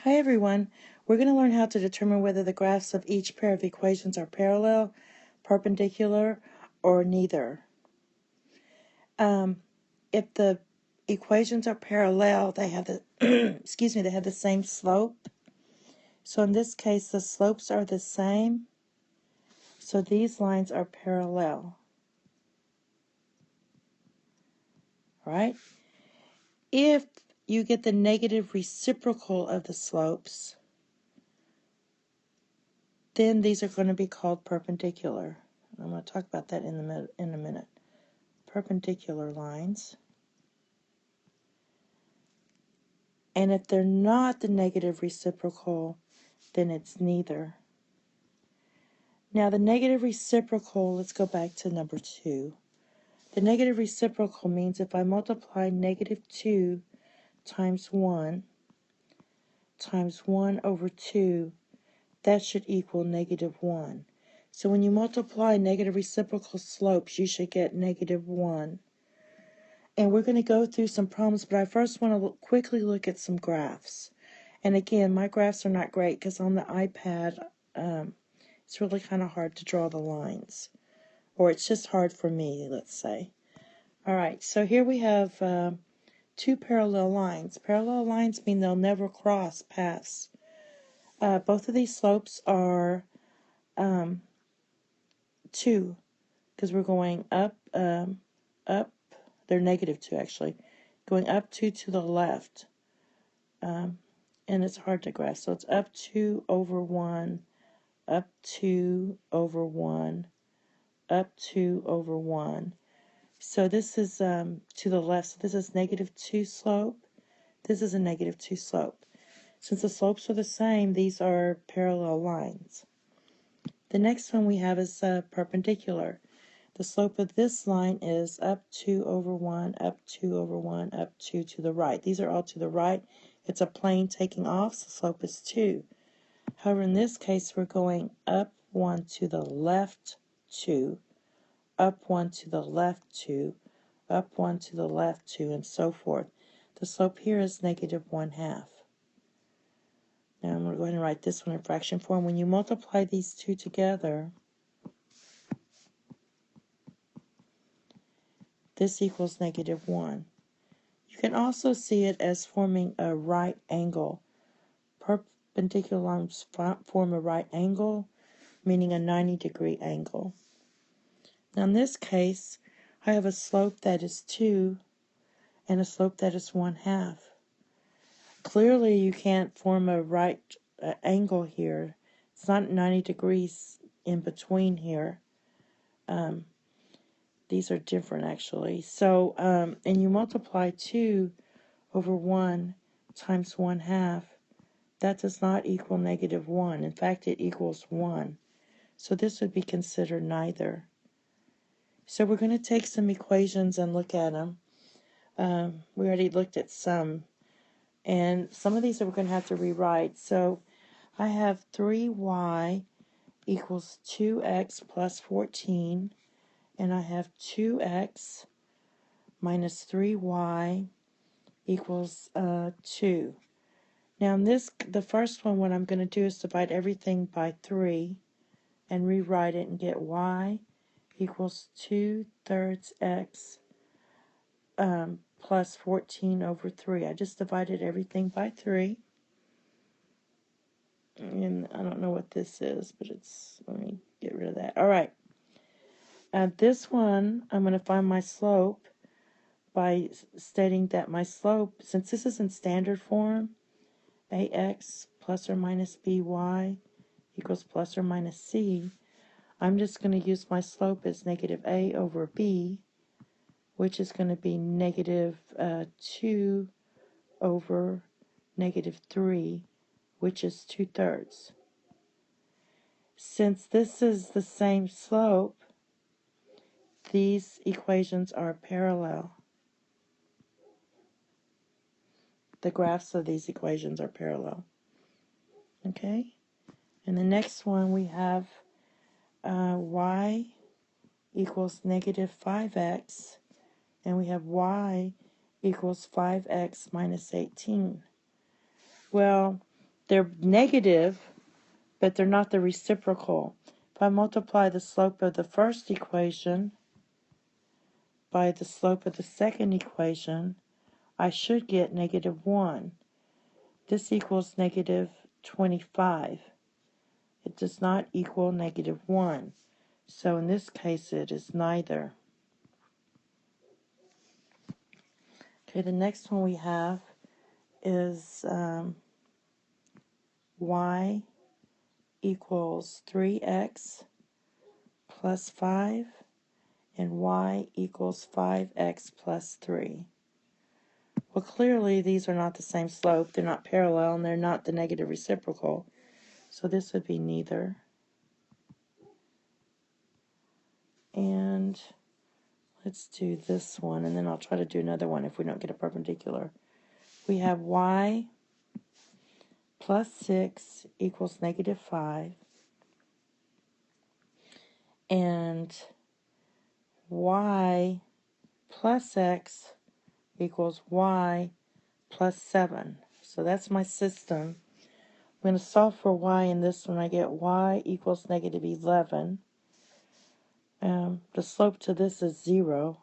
Hi everyone, we're going to learn how to determine whether the graphs of each pair of equations are parallel, perpendicular, or neither. If the equations are parallel, they have the they have the same slope. So in this case, the slopes are the same. So these lines are parallel. Right? If you get the negative reciprocal of the slopes, then these are going to be called perpendicular. I'm going to talk about that in a minute. Perpendicular lines. And if they're not the negative reciprocal, then it's neither. Now the negative reciprocal, let's go back to number 2. The negative reciprocal means if I multiply negative 2 times 1 times 1 over 2, that should equal negative 1. So when you multiply negative reciprocal slopes, you should get negative 1. And we're going to go through some problems, but I first want to quickly look at some graphs. And again, my graphs are not great because on the iPad, it's really kind of hard to draw the lines. Or it's just hard for me, let's say. All right, so here we have two parallel lines. Parallel lines mean they'll never cross paths. Both of these slopes are 2 because we're going up, up. They're negative 2 actually. Going up 2 to the left. And it's hard to grasp. So it's up 2 over 1, up 2 over 1, up 2 over 1. So this is to the left. So this is negative 2 slope. This is a negative 2 slope. Since the slopes are the same, these are parallel lines. The next one we have is perpendicular. The slope of this line is up 2 over 1, up 2 over 1, up 2 to the right. These are all to the right. It's a plane taking off, so the slope is 2. However, in this case, we're going up 1 to the left 2, up 1 to the left 2, up 1 to the left 2, and so forth. The slope here is negative 1/2. Now I'm going to go ahead and write this one in fraction form. When you multiply these two together, this equals negative 1. You can also see it as forming a right angle. Perpendicular lines form a right angle, meaning a 90-degree angle. Now in this case, I have a slope that is 2 and a slope that is 1/2. Clearly you can't form a right angle here. It's not 90 degrees in between here. These are different actually. So, and you multiply 2 over 1 times 1/2. That does not equal negative 1. In fact, it equals 1. So this would be considered neither. So we're going to take some equations and look at them. We already looked at some. And some of these we're going to have to rewrite. So I have 3y equals 2x plus 14. And I have 2x minus 3y equals 2. Now in the first one, what I'm going to do is divide everything by 3 and rewrite it and get y equals 2/3 x plus 14 over 3. I just divided everything by 3. And I don't know what this is, but let me get rid of that. All right. This one, I'm going to find my slope by stating that my slope, since this is in standard form, ax plus or minus by equals plus or minus c, I'm just going to use my slope as negative a over b, which is going to be negative 2 over negative 3, which is 2/3. Since this is the same slope, these equations are parallel. The graphs of these equations are parallel. Okay? And the next one we have y equals negative 5x, and we have y equals 5x minus 18. Well, they're negative, but they're not the reciprocal. If I multiply the slope of the first equation by the slope of the second equation, I should get -1. This equals -25. It does not equal -1. So in this case, it is neither. Okay, the next one we have is y equals 3x plus 5, and y equals 5x plus 3. Well, clearly these are not the same slope. They're not parallel, and they're not the negative reciprocal. So this would be neither. And let's do this one, and then I'll try to do another one if we don't get a perpendicular. We have y plus 6 equals -5. And y plus x equals y plus 7. So that's my system. I'm going to solve for y in this one. I get y equals -11. The slope to this is 0.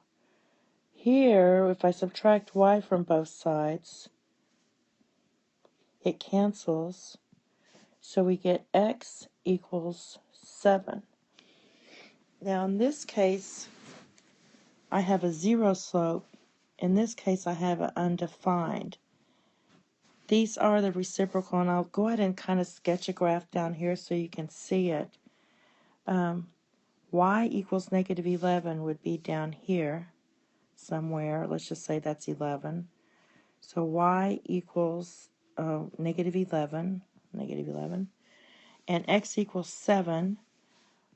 Here, if I subtract y from both sides, it cancels. So we get x equals 7. Now in this case, I have a 0 slope. In this case, I have an undefined. These are the reciprocal, and I'll go ahead and kind of sketch a graph down here so you can see it. Y equals -11 would be down here somewhere. Let's just say that's 11. So y equals -11, and x equals 7.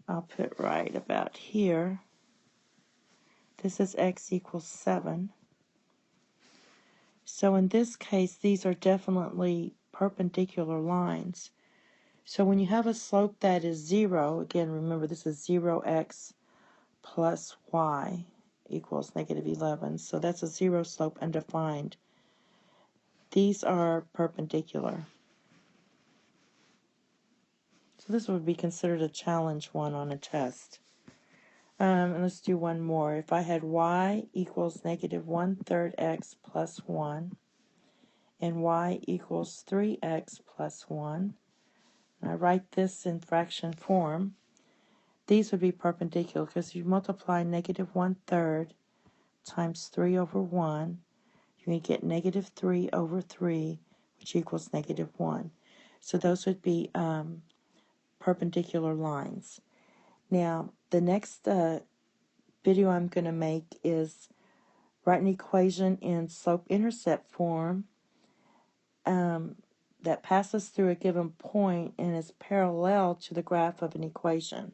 I'll put right about here. This is x equals 7. So in this case, these are definitely perpendicular lines. So when you have a slope that is 0, again, remember this is 0x plus y equals -11. So that's a 0 slope undefined. These are perpendicular. So this would be considered a challenge one on a test. And let's do one more. If I had y equals -1/3 x plus 1, and y equals 3x plus 1, and I write this in fraction form, these would be perpendicular because you multiply -1/3 times 3 over 1, you're going to get -3 over 3, which equals -1. So those would be perpendicular lines. Now, the next video I'm going to make is write an equation in slope-intercept form that passes through a given point and is parallel to the graph of an equation.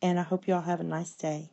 And I hope you all have a nice day.